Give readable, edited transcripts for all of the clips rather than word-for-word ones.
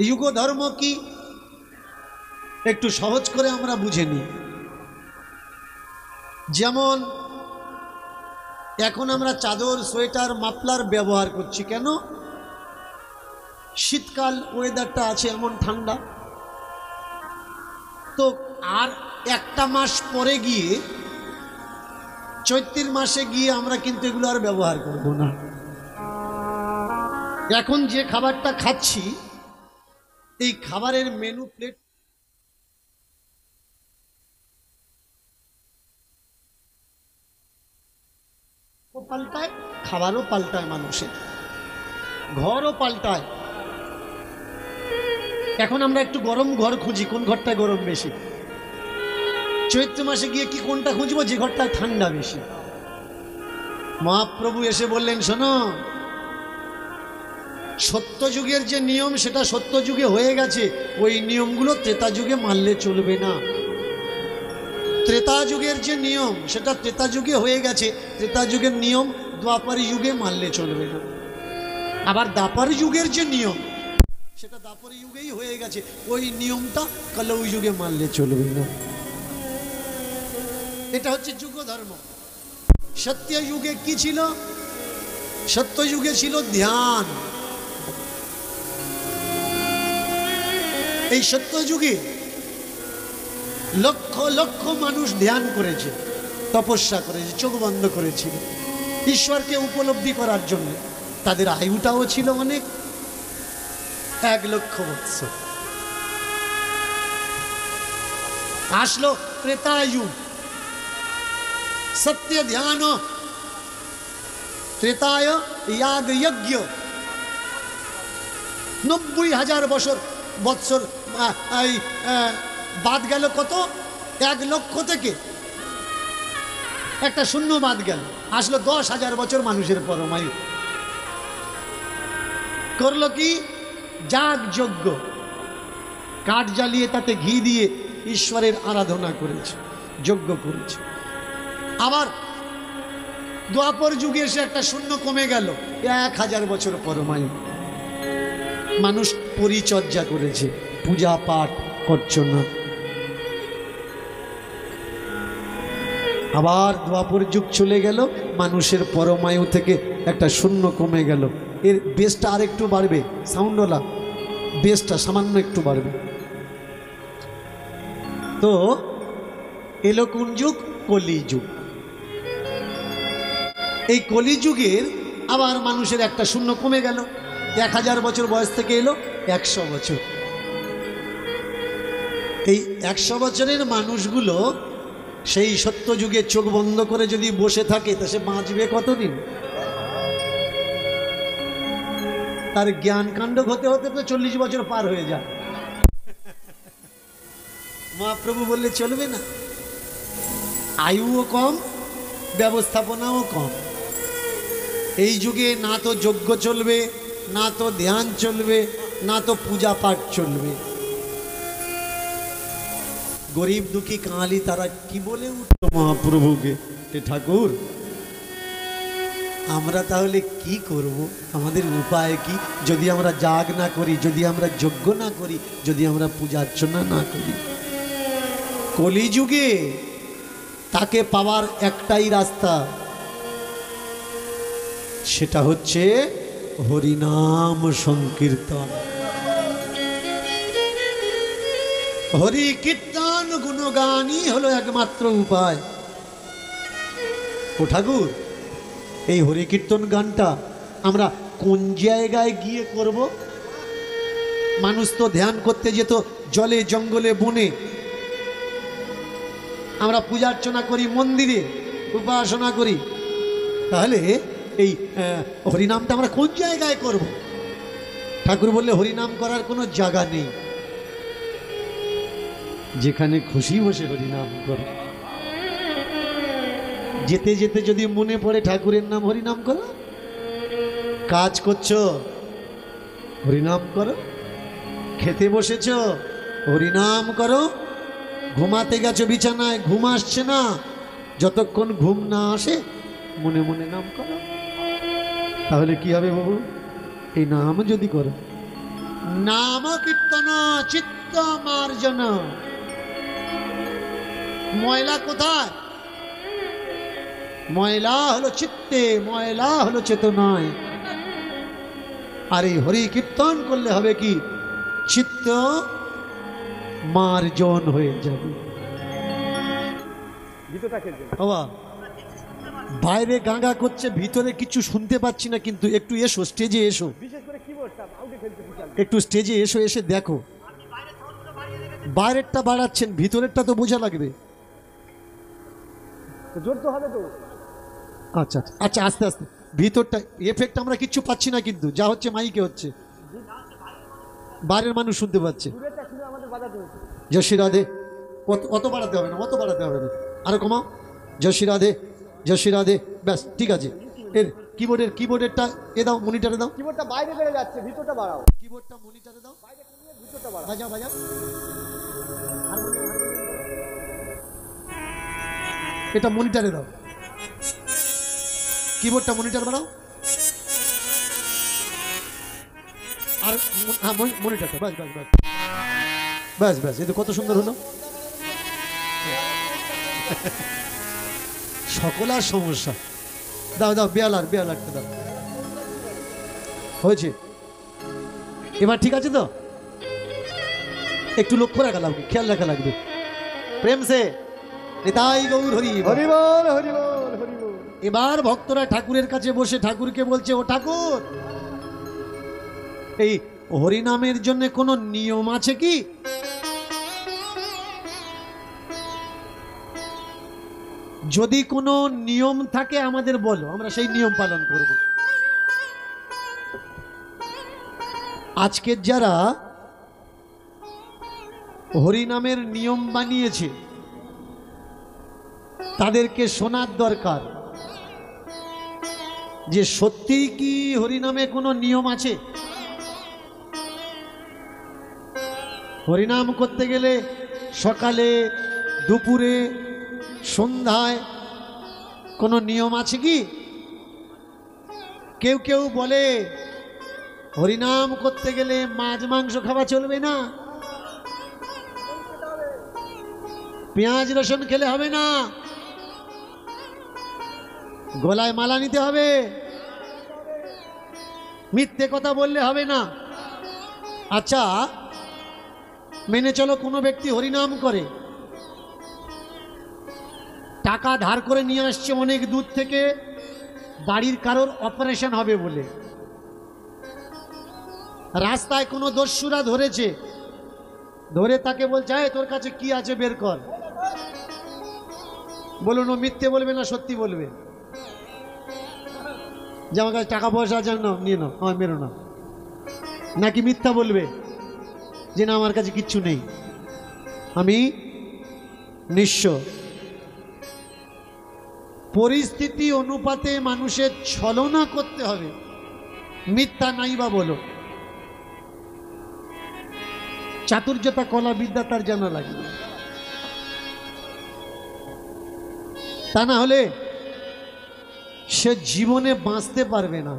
যুগ ধর্ম কি একটু সহজ করে আমরা বুঝে নিই। যেমন এখন আমরা চাদর, সোয়েটার, মাফলার ব্যবহার করছি কেন? শীতকাল, ওয়েদারটা আছে এমন ঠান্ডা। তো আর একটা মাস পরে গিয়ে চৈত্র মাসে গিয়ে আমরা কিন্তু এগুলো আর ব্যবহার করব না। এখন যে খাবারটা খাচ্ছি এই খাবারের মেনু প্লেট পাল্টায়, খাবারও পাল্টায়, মানুষের ঘরও পাল্টায়। এখন আমরা একটু গরম ঘর খুঁজি, কোন ঘরটায় গরম বেশি? চৈত্র মাসে গিয়ে কি কোনটা খুঁজবো? যে ঘরটায় ঠান্ডা বেশি। মহাপ্রভু এসে বললেন, শোনো, সত্য যুগের যে নিয়ম সেটা সত্য যুগে হয়ে গেছে, ওই নিয়মগুলো ত্রেতা যুগে মানলে চলবে না। ত্রেতা যুগের যে নিয়ম সেটা ত্রেতা যুগে হয়ে গেছে, ত্রেতা যুগের নিয়ম দ্বাপর যুগে মানলে চলবে না। আবার দ্বাপর যুগের যে নিয়ম সেটা দ্বাপর যুগেই হয়ে গেছে, ওই নিয়মটা কলৌ যুগে মানলে চলবে না। এটা হচ্ছে যুগ ধর্ম। সত্য যুগে কি ছিল? সত্য যুগে ছিল ধ্যান। এই সত্য যুগে লক্ষ লক্ষ মানুষ ধ্যান করেছে, তপস্যা করেছে, চোখ বন্ধ করেছিল ঈশ্বরকে উপলব্ধি করার জন্য। তাদের আয়ুটাও ছিল অনেক, 1,00,000 বৎসর। আসলো ত্রেতাযুগ, সত্য ধ্যান, ত্রেতায় ইয়াগ যজ্ঞ, 90,000 বৎসর বাদ গেল। কত? 1,00,000 থেকে একটা শূন্য বাদ গেল, আসলো 10,000 বছর মানুষের পরমায়ু। করলো কি? যাগ যজ্ঞ, কাঠ জ্বালিয়ে তাতে ঘি দিয়ে ঈশ্বরের আরাধনা করেছে, যজ্ঞ করেছে। আবার দ্বাপর যুগে এসে একটা শূন্য কমে গেল, 1,000 বছর পরমায়ু। মানুষ পরিচর্যা করেছে, পূজা পাঠ অর্চনা। আবার দ্বাপর যুগ চলে গেল, মানুষের পরমায়ু থেকে একটা শূন্য কমে গেল। এর বেসটা আর একটু বাড়বে, সাউন্ডওয়ালা বেসটা সামান্য একটু বাড়বে। তো এলো কোন যুগ? কলিযুগ। এই কলিযুগের আবার মানুষের একটা শূন্য কমে গেল, 1,000 বছর বয়স থেকে এলো 100 বছর। এই 100 বছরের মানুষগুলো সেই সত্য যুগে চোখ বন্ধ করে যদি বসে থাকে তা সে বাঁচবে কতদিন? তার জ্ঞান কাণ্ড হতে হতে তো 40 বছর পার হয়ে যায়। মহাপ্রভু বললে চলবে না, আয়ুও কম, ব্যবস্থাপনাও কম। এই যুগে না তো যজ্ঞ চলবে, না তো ধ্যান চলবে, না তো পূজা পাঠ চলবে। গরিব দুঃখী কাঙালি তারা কি বলে উঠল মহাপ্রভুকে, ঠাকুর আমরা তাহলে কি করব? আমাদের উপায় কি? যদি আমরা যাগ না করি, যদি আমরা যজ্ঞ না করি, যদি আমরা পূজা অর্চনা না করি। কলিযুগে তাকে পাওয়ার একটাই রাস্তা, সেটা হচ্ছে হরিনাম সংকীর্তন। হরি কীর্তন গুণগানই হলো একমাত্র উপায়। ও ঠাকুর, এই হরি কীর্তন গানটা আমরা কোন জায়গায় গিয়ে করব? মানুষ তো ধ্যান করতে যেত জলে, জঙ্গলে, বনে। আমরা পূজা অর্চনা করি মন্দিরে, উপাসনা করি। তাহলে এই হরিনামটা আমরা কোন জায়গায় করব? ঠাকুর বললে হরিনাম করার কোনো জায়গা নেই, যেখানে খুশি বসে হরিনাম করো। যেতে যেতে যদি মনে পড়ে ঠাকুরের নাম, হরিনাম করো। কাজ করছো, হরিনাম করো। খেতে বসেছ, হরিনাম করো। ঘুমাতে গেছো বিছানায়, ঘুম আসছে না, যতক্ষণ ঘুম না আসে মনে মনে নাম করো। তাহলে কি হবে বাবু? এই নাম যদি করো নাম কীর্তন চিত্ত মার্জন। ময়লা কোথায়? ময়লা হলো চিত্তে, ময়লা হলো চেতনায়। আর এই হরি কীর্তন করলে হবে কি? চিত্ত মার্জন হয়ে যাবে। বাবা বাইরে গাঁগা করছে, ভিতরে কিছু শুনতে পাচ্ছি না, কিন্তু একটু এসো, স্টেজে এসো, একটু স্টেজে এসো, এসে দেখো। বাইরেরটা বাড়াচ্ছেন, ভিতরেরটা তো বোঝা লাগবে। আচ্ছা আচ্ছা আচ্ছা, আস্তে আস্তে। ভিতরটা এফেক্ট আমরা কিচ্ছু পাচ্ছি না, কিন্তু যা হচ্ছে মাইকে হচ্ছে, বাইরের মানুষ শুনতে পাচ্ছে। জয় শ্রী রাধে। অত বাড়াতে হবে না, অত বাড়াতে হবে না, আরো কমাও। জয় শ্রী রাধে, জয় শ্রী রাধে। ব্যাস ঠিক আছে। এর কিবোর্ডেরটা এ দাও, মনিটরে দাও। কিবোর্ডটা বাইরে বেড়ে যাচ্ছে, ভিতরটা বাড়াও। কিবোর্ডটা মনিটরে দাও, বাইরে কমিয়ে ভিতরটা বাড়াও। বাজাও বাজাও। এটা মনিটরে দাও, কিবোর্ডটা মনিটর বাড়াও। আর হ্যাঁ, মনিটরটা। ব্যাস ব্যাস ব্যাস ব্যাস ব্যাস। এই তো কত সুন্দর হলো। সকলার সমস্যা। দাও দাও, বেয়ালারটা দাও। হয়েছে এবার? ঠিক আছে তো? একটু লক্ষ্য রাখা লাগবে, খেয়াল রাখা লাগবে। প্রেম সে নিতাই গৌর হরি হরি বল, হরি বল, হরি বল। এবার ভক্তরা ঠাকুরের কাছে বসে ঠাকুরকে বলছে, ও ঠাকুর, এই হরিনামের জন্য কোনো নিয়ম আছে কি? যদি কোনো নিয়ম থাকে আমাদের বলো, আমরা সেই নিয়ম পালন করব। আজকের যারা হরিনামের নিয়ম বানিয়েছে তাদেরকে শোনার দরকার যে সত্যিই কি হরিনামে কোনো নিয়ম আছে। হরিনাম করতে গেলে সকালে, দুপুরে, সন্ধ্যায় কোনো নিয়ম আছে কি? কেউ কেউ বলে হরিনাম করতে গেলে মাছ মাংস খাওয়া চলবে না, পেঁয়াজ রসুন খেলে হবে না, গলায় মালা নিতে হবে, মিথ্যে কথা বললে হবে না। আচ্ছা মেনে চলো, কোনো ব্যক্তি হরিনাম করে, টাকা ধার করে নিয়ে আসছে অনেক দূর থেকে, বাড়ির কারোর অপারেশন হবে বলে। রাস্তায় কোনো দস্যুরা ধরেছে, ধরে তাকে বলছে, এই তোর কাছে কি আছে বের কর। বলুন ও মিথ্যে বলবে না সত্যি বলবে? যে আমার কাছে টাকা পয়সা আছে, না নিয়ে নাও, আমার মেরো না। নাকি মিথ্যা বলবে যে না আমার কাছে কিচ্ছু নেই, আমি নিঃস্ব। পরিস্থিতি অনুপাতে মানুষের ছলনা করতে হবে, মিথ্যা নাই বা বলো। চাতুর্যতা, কলা, বিদ্যা তার জানা লাগবে, তা না হলে সে জীবনে বাঁচতে পারবে না।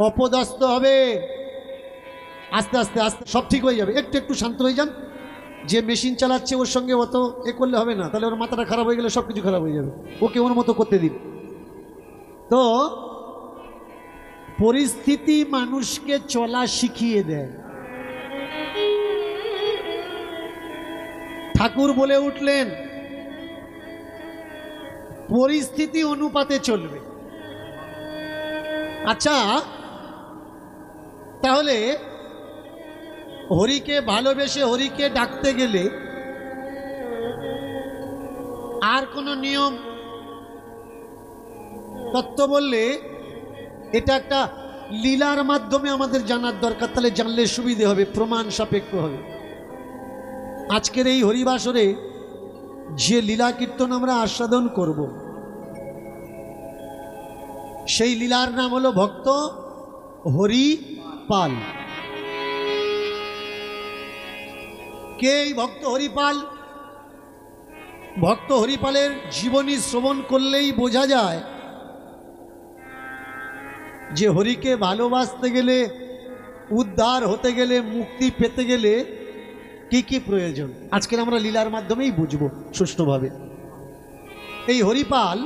অপদস্থ হবে। আস্তে আস্তে আস্তে সব ঠিক হয়ে যাবে। একটু একটু শান্ত হয়ে যান। যে মেশিন চালাচ্ছে ওর সঙ্গে অত এ করলে হবে না, তাহলে ওর মাথাটা খারাপ হয়ে গেলে সব কিছু খারাপ হয়ে যাবে। ওকে ওর মতো করতে দিন। তো পরিস্থিতি মানুষকে চলা শিখিয়ে দেয়। ঠাকুর বলে উঠলেন পরিস্থিতি অনুপাতে চলবে। আচ্ছা তাহলে হরিকে ভালোবেসে হরিকে ডাকতে গেলে আর কোনো নিয়ম তত্ত্ব বললে এটা একটা লীলার মাধ্যমে আমাদের জানার দরকার, তাহলে জানলে সুবিধে হবে, প্রমাণ সাপেক্ষ হবে। আজকের এই হরিবাসরে যে লীলা কীর্তন আমরা আস্বাদন করব সেই লীলার নাম হলো ভক্ত হরিপাল। কে এই ভক্ত হরিপাল? ভক্ত হরিপালের জীবনী শ্রবণ করলেই বোঝা যায় যে হরিকে ভালোবাসতে গেলে, উদ্ধার হতে গেলে, মুক্তি পেতে গেলে কি কি প্রয়োজন, আজকের আমরা লীলার মাধ্যমেই বুঝবো সুষ্ঠুভাবে। এই হরিপাল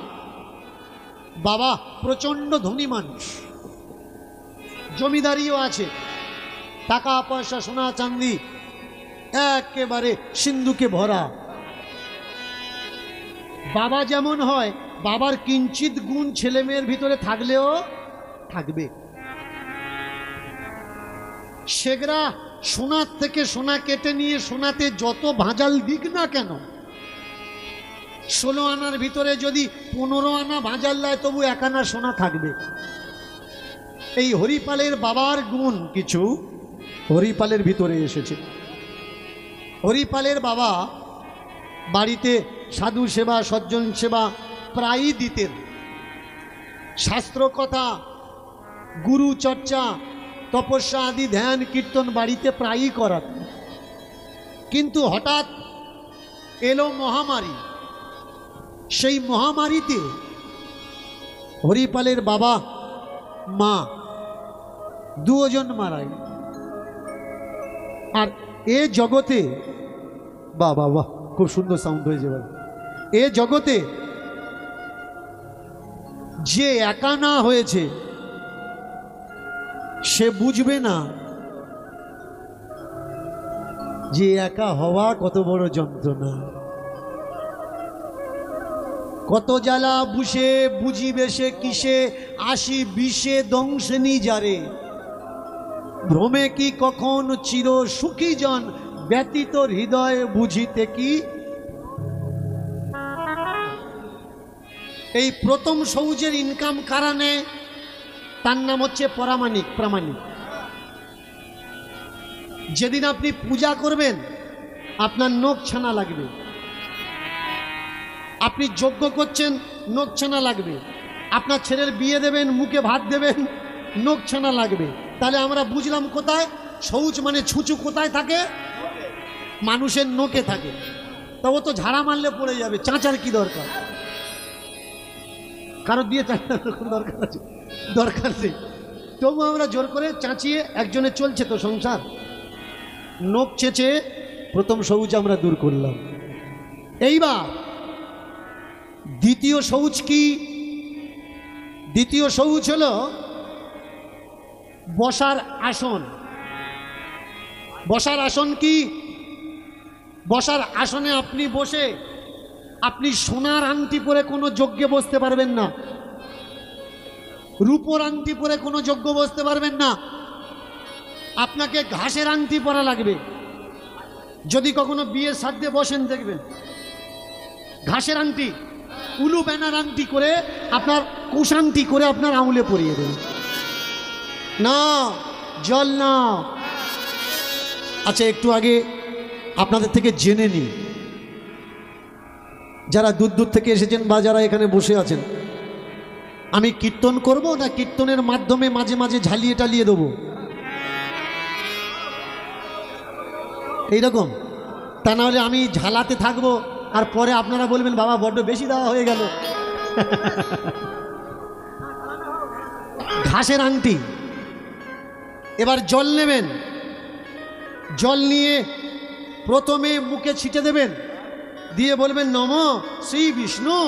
বাবা প্রচণ্ড ধনী মানুষ, জমিদারিও আছে, টাকা পয়সা সোনা চাঁদি একেবারে সিন্ধুকে ভরা। বাবা যেমন হয়, বাবার কিঞ্চিত গুণ ছেলে মেয়ের ভিতরে থাকলেও থাকবে। সেগরা সোনার থেকে সোনা কেটে নিয়ে সোনাতে যত ভাঁজাল দিক না কেন, 16 আনার ভিতরে যদি 15 আনা ভাঁজাল দেয় তবু 1 আনা সোনা থাকবে। এই হরিপালের বাবার গুণ কিছু হরিপালের ভিতরে এসেছে। হরিপালের বাবা বাড়িতে সাধু সেবা, সজ্জন সেবা প্রায়ই দিতেন। শাস্ত্র কথা, গুরু চর্চা, তপস্যা আদি ধ্যান কীর্তন বাড়িতে প্রায়ই করাতেন। কিন্তু হঠাৎ এলো মহামারী। সেই মহামারীতে হরিপালের বাবা মা দুজন মারা গেল। আর এ জগতে, বাহ বাহ বাহ, খুব সুন্দর সাউন্ড হয়েছে বল। এ জগতে যে একা না হয়েছে সে বুঝবে না যে একা হওয়া কত বড় যন্ত্রণা। কত জ্বালা বুঝে বুঝিবে সে কিসে, আসি বিষে দংশনি যারে, ভ্রমে কি কখন চির সুখী জন, ব্যতীত হৃদয় বুঝিতে কি। এই প্রথম সৌজের ইনকাম কারণে তার নাম হচ্ছে প্রামাণিক। যেদিন আপনি পূজা করবেন আপনার নখ ছানা লাগবে, আপনি যজ্ঞ করছেন নখ ছানা লাগবে, আপনার ছেলের বিয়ে দেবেন, মুখে ভাত দেবেন, নখ ছানা লাগবে। তাহলে আমরা বুঝলাম কোথায় শৌচ মানে ছুঁচু কোথায় থাকে, মানুষের নখে থাকে। তা ও তো ঝাড়া মারলে পড়ে যাবে, চাঁচার কি দরকার, কারো দিয়ে চাঁচার দরকার আছে? দরকার নেই। তবু আমরা জোর করে চাঁচিয়ে, একজনের চলছে তো সংসার, নখ চেঁচে প্রথম শৌচ আমরা দূর করলাম। এইবার দ্বিতীয় শৌচ কি? দ্বিতীয় শৌচ হলো বসার আসন। বসার আসন কি? বসার আসনে আপনি বসে আপনি সোনার আংটি পরে কোনো যজ্ঞে বসতে পারবেন না, রূপোর আংটি পরে কোনো যজ্ঞ বসতে পারবেন না, আপনাকে ঘাসের আংটি পরা লাগবে। যদি কখনো বিয়ের সাধ্যে বসেন দেখবেন ঘাসের আংটি, উলু ব্যানার আংটি করে আপনার কুশাংটি করে আপনার আঙুলে পরিয়ে দেবেন। না, জল না। আচ্ছা, একটু আগে আপনাদের থেকে জেনে নিই, যারা দূর দূর থেকে এসেছেন বা যারা এখানে বসে আছেন, আমি কীর্তন করব না কীর্তনের মাধ্যমে মাঝে মাঝে ঝালিয়ে টালিয়ে দেবো এইরকম? তা নাহলে আমি ঝালাতে থাকবো আর পরে আপনারা বলবেন বাবা বড্ড বেশি দেওয়া হয়ে গেল। ঘাসের আংটি। এবার জল নেবেন, জল নিয়ে প্রথমে মুখে ছিটে দেবেন, দিয়ে বলবেন নমো শ্রী বিষ্ণু,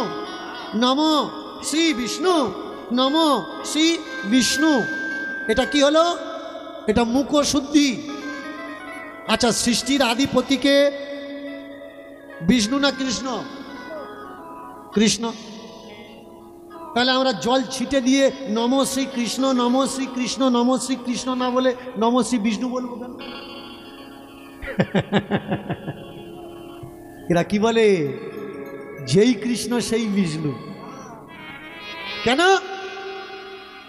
নমো শ্রী বিষ্ণু, নমো শ্রী বিষ্ণু। এটা কি হলো? এটা মুখ শুদ্ধি। আচ্ছা, সৃষ্টির আদিপতিকে বিষ্ণু না কৃষ্ণ? কৃষ্ণ। তাহলে আমরা জল ছিটে দিয়ে নমো শ্রী কৃষ্ণ, নমো শ্রী কৃষ্ণ, নমো শ্রী কৃষ্ণ না বলে নমো শ্রী বিষ্ণু বলবো কেন? এরা কি বলে? যেই কৃষ্ণ সেই বিষ্ণু। কেন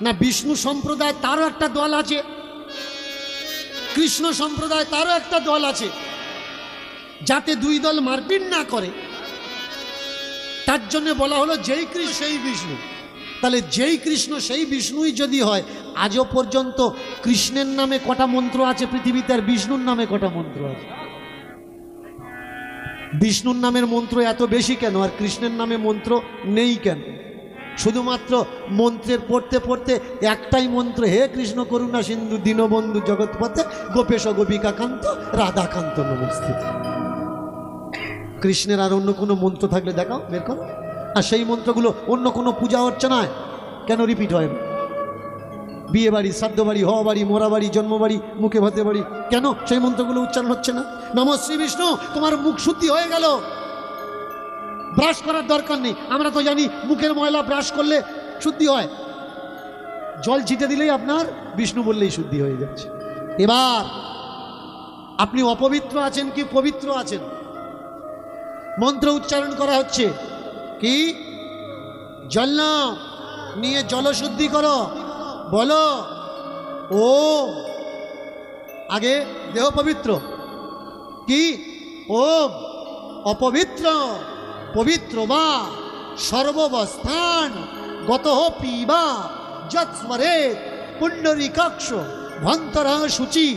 না? বিষ্ণু সম্প্রদায় তারও একটা দল আছে, কৃষ্ণ সম্প্রদায় তারও একটা দল আছে, যাতে দুই দল মারপিট না করে তার জন্য বলা হলো যেই কৃষ্ণ সেই বিষ্ণু। তাহলে যেই কৃষ্ণ সেই বিষ্ণুই যদি হয়, আজও পর্যন্ত কৃষ্ণের নামে কটা মন্ত্র আছে পৃথিবীতে, আর বিষ্ণুর নামে কটা মন্ত্র আছে? বিষ্ণুর নামের মন্ত্র এত বেশি কেন আর কৃষ্ণের নামে মন্ত্র নেই কেন? শুধুমাত্র মন্ত্রের পড়তে পড়তে একটাই মন্ত্র, হে কৃষ্ণ করুণা সিন্ধু দীনবন্ধু জগৎপথে গোপেশ গোপিকাকান্ত রাধাকান্ত নমস্তুতে। কৃষ্ণের আর অন্য কোনো মন্ত্র থাকলে দেখাও, বের করো। আর সেই মন্ত্রগুলো অন্য কোনো পূজা অর্চনায় কেন রিপিট হয় না? বিয়ে বাড়ি, শ্রাদ্ধ বাড়ি, হওয়া বাড়ি, মোরা বাড়ি, জন্ম বাড়ি, মুখে ভাতে বাড়ি, কেন সেই মন্ত্রগুলো উচ্চারণ হচ্ছে না? নম শ্রী বিষ্ণু, তোমার মুখ শুদ্ধি হয়ে গেল, ব্রাশ করার দরকার নেই। আমরা তো জানি মুখের ময়লা ব্রাশ করলে শুদ্ধি হয়, জল ছিটে দিলেই আপনার বিষ্ণু বললেই শুদ্ধি হয়ে যাচ্ছে। এবার আপনি অপবিত্র আছেন কি পবিত্র আছেন? মন্ত্র উচ্চারণ করা হচ্ছে, কি জল নাও, নিয়ে জলশুদ্ধি করো, বলো ওম। আগে দেহ পবিত্র, কি ওম অপবিত্র পবিত্র বা সর্ববস্থান গত পিবা যৎস্মরে পুণ্ডরীকাক্ষ ভন্তর শুচি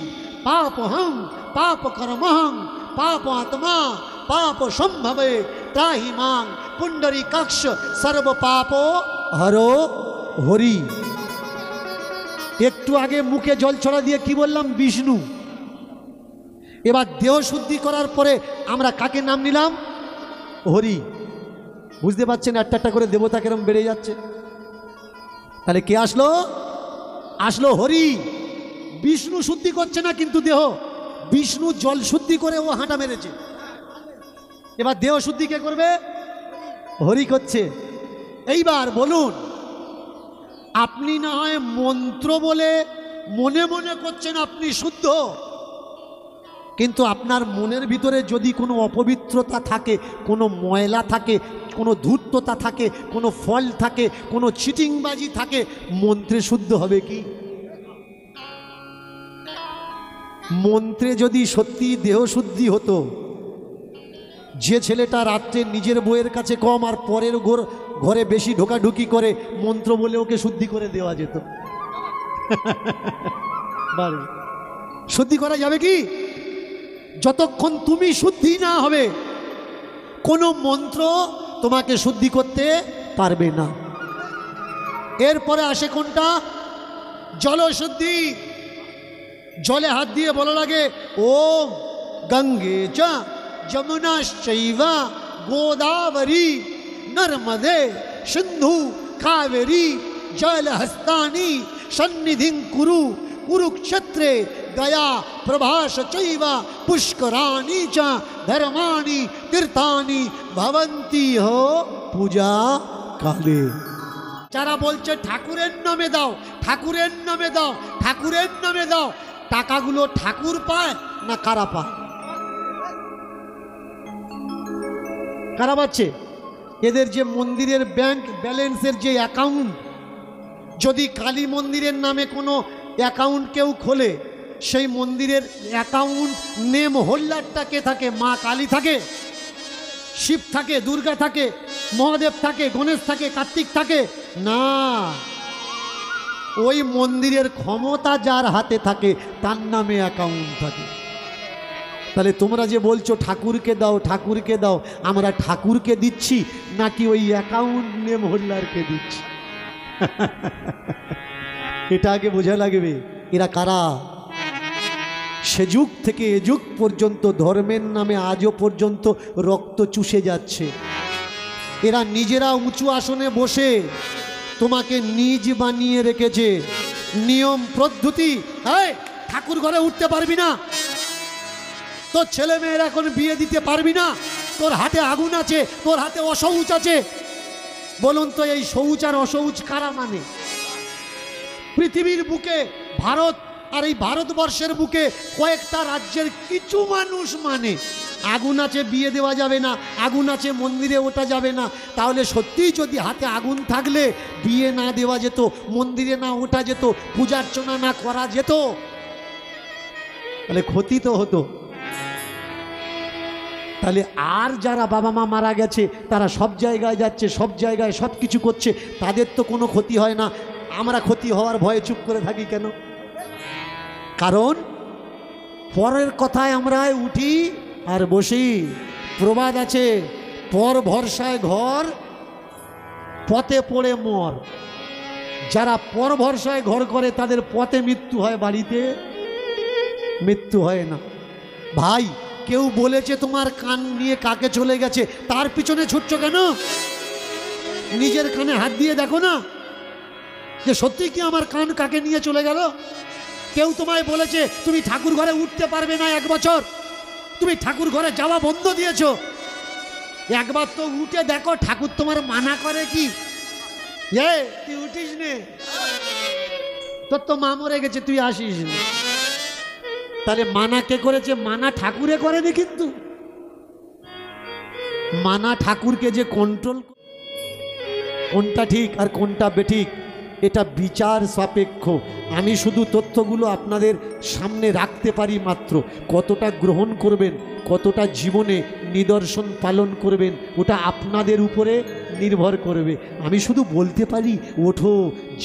পাপহং পাপ কর্মহং পাপ আত্মা পাপ সম্ভবে ত্রাহি মাং পুণ্ডরীকাক্ষ সর্ব পাপ হরো হরি। একটু আগে মুখে জল ছড়া দিয়ে কি বললাম? বিষ্ণু। এবার দেহ শুদ্ধি করার পরে আমরা কাকে নাম নিলাম? হরি। বুঝতে পারছেন একটা একটা করে দেবতা কেরম বেড়ে যাচ্ছে? তাহলে কে আসলো? আসলো হরি। বিষ্ণু শুদ্ধি করছে না কিন্তু দেহ, বিষ্ণু জল শুদ্ধি করে ও হাঁটা মেরেছে। এবার দেহ শুদ্ধি কে করবে? হরি করছে। এইবার বলুন, আপনি না হয় মন্ত্র বলে মনে মনে করছেন আপনি শুদ্ধ, কিন্তু আপনার মনের ভিতরে যদি কোনো অপবিত্রতা থাকে, কোনো ময়লা থাকে, কোনো ধূর্ততা থাকে, কোনো ফল থাকে, কোনো চিটিংবাজি থাকে, মন্ত্রে শুদ্ধ হবে কি? মন্ত্রে যদি সত্যি দেহ শুদ্ধি হতো, যে ছেলেটা রাত্রে নিজের বউয়ের কাছে কম আর পরের ঘরে বেশি ঢোকাঢুকি করে, মন্ত্র বলে ওকে শুদ্ধি করে দেওয়া যেত। শুদ্ধি করা যাবে কি? যতক্ষণ তুমি শুদ্ধি না হবে কোনো মন্ত্র তোমাকে শুদ্ধি করতে পারবে না। এরপরে আসে কোনটা? জলশুদ্ধি। জলে হাত দিয়ে বলা লাগে ওম গঙ্গে চ যমুনাশ্চৈব গোদাবরী নর্মদে সিন্ধু কাবেরী জলহস্তানি সন্নিধিং কুরু কুরুক্ষেত্রে গয়া প্রভাস চৈব পুষ্করাণি চ ধর্মাণি তীর্থানি ভবন্তি হো পূজা কালে। যারা বলছে ঠাকুরের নামে দাও, ঠাকুরের নামে দাও, ঠাকুরের নামে দাও, টাকাগুলো ঠাকুর পায় না কারা পায়? কারা পাচ্ছে? এদের যে মন্দিরের ব্যাংক ব্যালেন্সের যে অ্যাকাউন্ট, যদি কালী মন্দিরের নামে কোনো অ্যাকাউন্ট কেউ খোলে, সেই মন্দিরের অ্যাকাউন্ট নেম হোল্ডারটা কে থাকে? মা কালী থাকে, শিব থাকে, দুর্গা থাকে, মহাদেব থাকে, গণেশ থাকে, কার্তিক থাকে না। ওই মন্দিরের ক্ষমতা যার হাতে থাকে তার নামে অ্যাকাউন্ট থাকে। তাহলে তোমরা যে বলছো ঠাকুরকে দাও, ঠাকুরকে দাও, আমরা ঠাকুরকে দিচ্ছি নাকি ওই অ্যাকাউন্ট নেম হোল্ডারকে দিচ্ছি? এটা আগে বোঝা লাগবে এরা কারা। সে যুগ থেকে এ যুগ পর্যন্ত ধর্মের নামে আজও পর্যন্ত রক্ত চুষে যাচ্ছে। এরা নিজেরা উঁচু আসনে বসে তোমাকে নিজ বানিয়ে রেখেছে। নিয়ম পদ্ধতি, এই ঠাকুর ঘরে উঠতে পারবি না, তোর ছেলে মেয়ের এখন বিয়ে দিতে পারবি না, তোর হাতে আগুন আছে, তোর হাতে অশৌচ আছে। বলুন তো এই শৌচ আর অশৌচ কারা মানে? পৃথিবীর বুকে ভারত আর এই ভারতবর্ষের বুকে কয়েকটা রাজ্যের কিছু মানুষ মানে আগুন আছে বিয়ে দেওয়া যাবে না, আগুন আছে মন্দিরে ওঠা যাবে না। তাহলে সত্যিই যদি হাতে আগুন থাকলে বিয়ে না দেওয়া যেত, মন্দিরে না ওঠা যেত, পূজার্চনা না করা যেত, তাহলে ক্ষতি তো হতো। তাহলে আর যারা বাবা মা মারা গেছে তারা সব জায়গায় যাচ্ছে, সব জায়গায় সব কিছু করছে, তাদের তো কোনো ক্ষতি হয় না। আমরা ক্ষতি হওয়ার ভয়ে চুপ করে থাকি কেন? কারণ পরের কথায় আমরা উঠি আর বসি। প্রবাদ আছে, পর ভরসায় ঘর পথে পড়ে মর। যারা পর ভরসায় ঘর করে তাদের পথে মৃত্যু হয়, বাড়িতে মৃত্যু হয় না। ভাই, কেউ বলেছে তোমার কান নিয়ে কাকে চলে গেছে, তার পিছনে ছুটছো কেন? নিজের কানে হাত দিয়ে দেখো না যে সত্যি কি আমার কান কাকে নিয়ে চলে গেল। কেউ তোমায় বলেছে তুমি ঠাকুর ঘরে উঠতে পারবে না 1 বছর, তুমি ঠাকুর ঘরে যাওয়া বন্ধ দিয়েছো। একবার তো উঠে দেখো ঠাকুর তোমার মানা করে কি? তুই উঠিস নে, তোর তো মা মরে গেছে, তুই আসিস না। তাহলে মানা কে করেছে? মানা ঠাকুরে করেনি। কিন্তু মানা ঠাকুরকে যে কন্ট্রোল, কোনটা ঠিক আর কোনটা বেঠিক এটা বিচার সাপেক্ষ। আমি শুধু তথ্যগুলো আপনাদের সামনে রাখতে পারি মাত্র। কতটা গ্রহণ করবেন, কতটা জীবনে নিদর্শন পালন করবেন, ওটা আপনাদের উপরে নির্ভর করবে। আমি শুধু বলতে পারি ওঠো,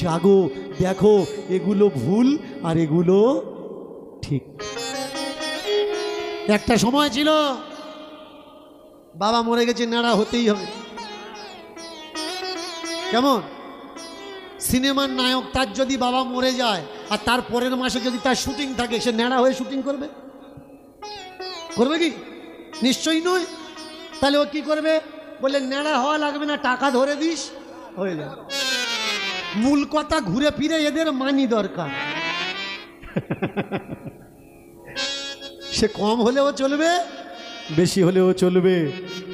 জাগো, দেখো এগুলো ভুল আর এগুলো ঠিক। একটা সময় ছিল বাবা মরে গেছে, নেড়া হতেই হবে। কেমন? সিনেমার নায়ক, তার যদি বাবা মরে যায় আর তার পরের মাসে যদি তার শুটিং থাকে, সে নেড়া হয়ে শুটিং করবে? করবে কি? নিশ্চয়ই নয়। তাহলে ও কি করবে? বলে নেড়া হওয়া লাগবে না, টাকা ধরে দিস, হয়ে যাবে। মূল কথা, ঘুরে ফিরে এদের মানি দরকার। সে কম হলেও চলবে, বেশি হলেও চলবে।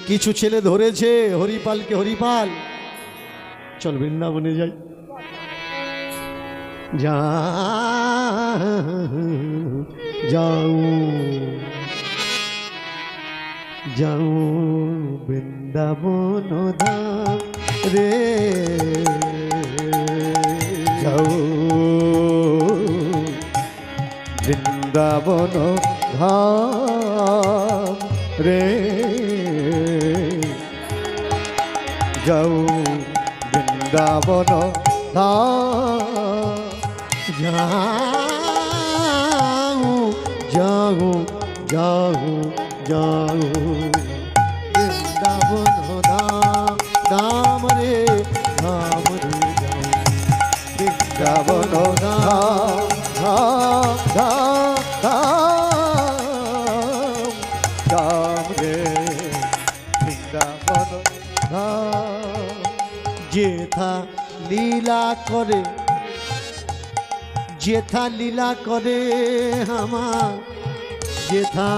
কিছু ছেলে ধরেছে হরিপালকে, হরিপাল চল বৃন্দাবনে যাই। যাও যাও বৃন্দাবন ধাম রে, যাও বৃন্দাবন ধাম রে, যাও বৃন্দাবন ধাম, যাও যাও যাও যাও বৃন্দাবন ধাম, ধাম রে ধাম রে, যাও বৃন্দাবন ধাম ধাম ধাম ধাম ধাম রে, বৃন্দাবন ধাম। যেথা লীলা করে, যেথা লীলা করে আমার যেথা,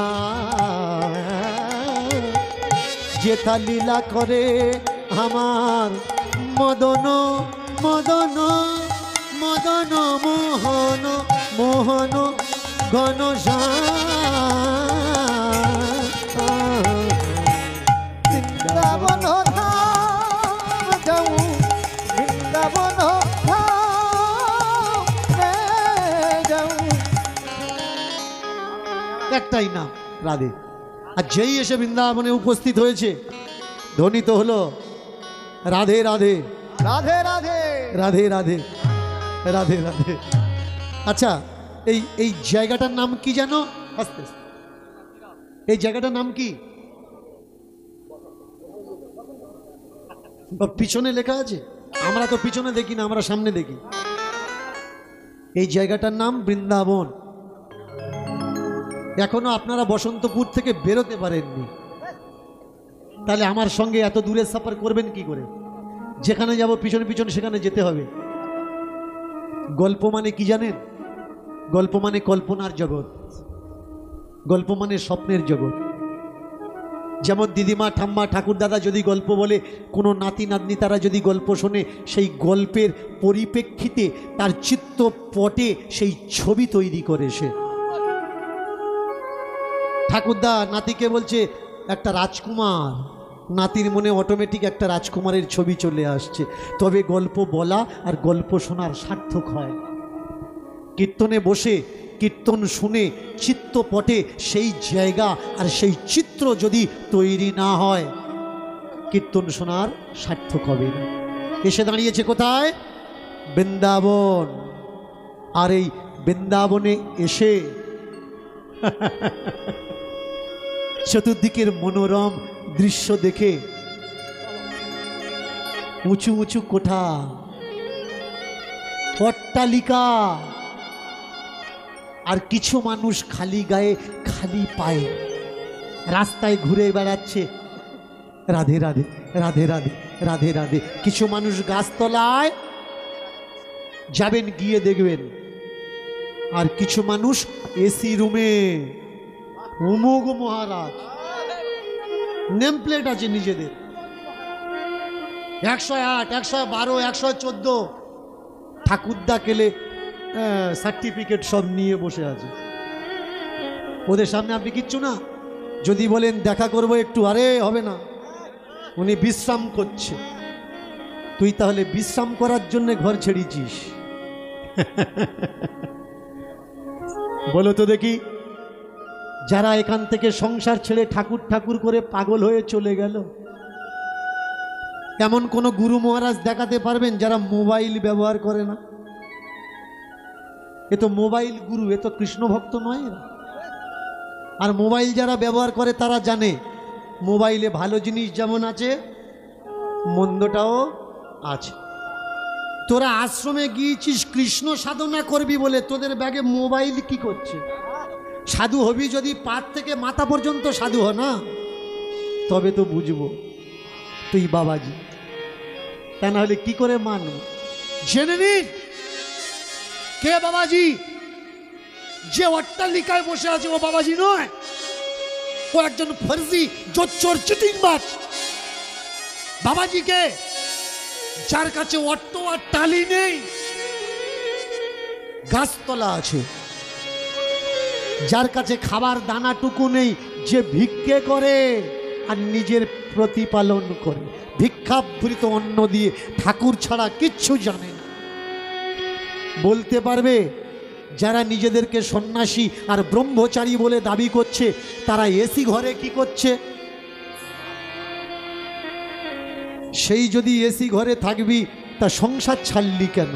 যেথা লীলা করে আমার মদন মদন মদন মোহন মোহন ঘন বৃন্দাবন ধাম যাও, বৃন্দাবন ধাম রে, যাও। একটাই নাম রাধে। আর যেই এসে বৃন্দাবনে উপস্থিত হয়েছে, ধ্বনিত হলো রাধে রাধে রাধে রাধে রাধে রাধে রাধে রাধে। আচ্ছা, এই জায়গাটার নাম কি জানো? আস্তে আস্তে, এই জায়গাটার নাম কি? পিছনে লেখা আছে, আমরা তো পিছনে দেখি না, আমরা সামনে দেখি। এই জায়গাটার নাম বৃন্দাবন। এখনো আপনারা বসন্তপুর থেকে বেরোতে পারেননি, তাহলে আমার সঙ্গে এত দূরের সফর করবেন কি করে? যেখানে যাব পিছনে পিছনে সেখানে যেতে হবে। গল্প মানে কি জানেন? গল্প মানে কল্পনার জগৎ, গল্প মানে স্বপ্নের জগৎ। যেমন দিদিমা, ঠাম্মা, ঠাকুরদাদা যদি গল্প বলে, কোনো নাতি নাতনি তারা যদি গল্প শোনে, সেই গল্পের পরিপ্রেক্ষিতে তার চিত্তপটে সেই ছবি তৈরি করে সে। ঠাকুরদা নাতিকে বলছে একটা রাজকুমার, নাতির মনে অটোমেটিক একটা রাজকুমারের ছবি চলে আসছে। তবে গল্প বলা আর গল্প শোনার সার্থক হয়। কীর্তনে বসে কীর্তন শুনে চিত্তপটে সেই জায়গা আর সেই চিত্র যদি তৈরি না হয়, কীর্তন শোনার সার্থক হবে না। এসে দাঁড়িয়েছে কোথায়? বৃন্দাবন। আর এই বৃন্দাবনে এসে চতুর্দিকের মনোরম দৃশ্য দেখে উঁচু উঁচু কোঠা, অট্টালিকা, আর কিছু মানুষ খালি গায়ে খালি পায়ে রাস্তায় ঘুরে বেড়াচ্ছে, রাধে রাধে রাধে রাধে রাধে রাধে। কিছু মানুষ গাছতলায় যাবেন, গিয়ে দেখবেন, আর কিছু মানুষ এসি রুমে। অমুক মহারাজ, নেম প্লেট আছে নিজেদের, 108, 112, 114, ঠাকুরদা কেলে সার্টিফিকেট সব নিয়ে বসে আছে। ওদের সামনে আপনি কিচ্ছু না। যদি বলেন দেখা করবো একটু, আরে হবে না, উনি বিশ্রাম করছে। তুই তাহলে বিশ্রাম করার জন্য ঘর ছেড়েছিস? বলো তো দেখি, যারা এখান থেকে সংসার ছেড়ে ঠাকুর ঠাকুর করে পাগল হয়ে চলে গেল, এমন কোন গুরু মহারাজ দেখাতে পারবেন যারা মোবাইল ব্যবহার করে না? এ তো মোবাইল গুরু, এ তো কৃষ্ণ ভক্ত নয়। আর মোবাইল যারা ব্যবহার করে তারা জানে মোবাইলে ভালো জিনিস যেমন আছে, মন্দটাও আছে। তোরা আশ্রমে গিয়েছিস কৃষ্ণ সাধনা করবি বলে, তোদের ব্যাগে মোবাইল কি করছে? সাধু হবি যদি পাত থেকে মাথা পর্যন্ত সাধু হ না, তবে তো বুঝবো তুই বাবাজি। তা না হলে কি করে মানব? জেনে নিন কে বাবাজি। যে অট্টালিকায় বসে আছে ও বাবাজি নয়, ও একজন ফর্জি জোচ্চোর চিটিংবাজ। বাবাজিকে যার কাছে অট্ট আর টালি নেই, গাছতলা আছে, যার কাছে খাবার দানাটুকু নেই, যে ভিক্ষে করে আর নিজের প্রতিপালন করে, ভিক্ষাবৃত অন্ন দিয়ে, ঠাকুর ছাড়া কিচ্ছু জানে না। বলতে পারবে যারা নিজেদেরকে সন্ন্যাসী আর ব্রহ্মচারী বলে দাবি করছে, তারা এসি ঘরে কি করছে? সেই যদি এসি ঘরে থাকবি, তা সংসার ছাড়লি কেন?